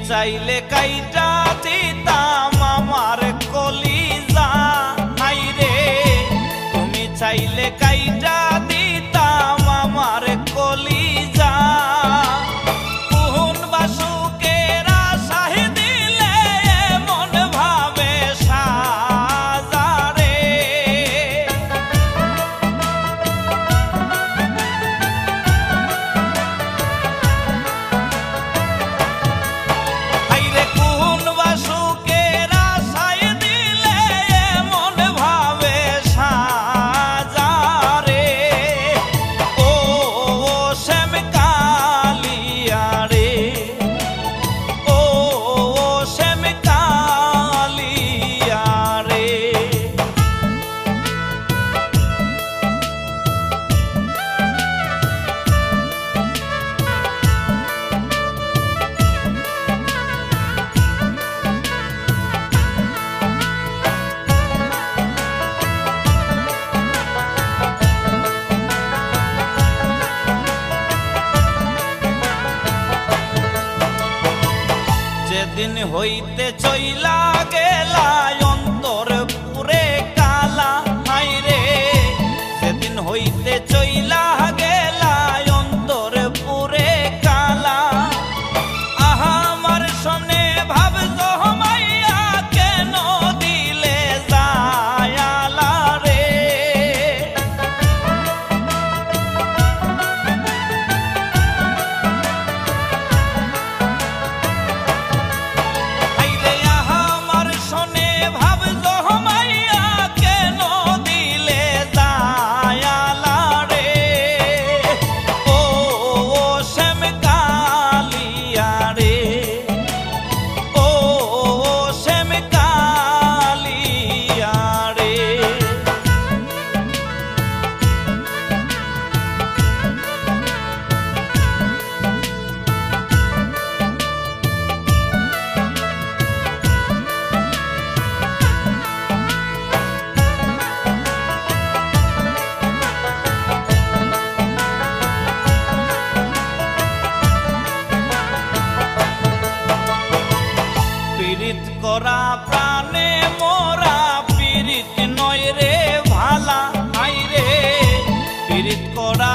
চাইলে কাইটা দিতাম আমার কলিজা, হাই রে তুমি চাইলে কাইটা দিতাম আমার কলিজা। কোন বাসুকের আশায় দিলে মন ভাবে সাজা রে। হাইরে কোন বাসুকের আশায় দিলে মন ভাবে সাজা রে। ও শ্যাম কালিয়া রে, ও শ্যাম কালিয়া রে। যেদিন হইতে চইলা গেলা অন্তর পুরে কালা, হাই রে সেদিন হইতে চইলা গেলা অন্তর পুরে কালা। আহা আমার সনে ভাব জমাইয়া কেন দিলে জায়ালা রে। হাইরে আহা আমার সনে ভাব জমাইয়া কেন দিলে জায়ালা রে। ও শ্যাম কালিয়া রে, ও শ্যাম কালিয়া রে। পীড়িত করা প্রাণে মোরা পীড়িত নয় রে ভালা, হাই রে পীড়িত করা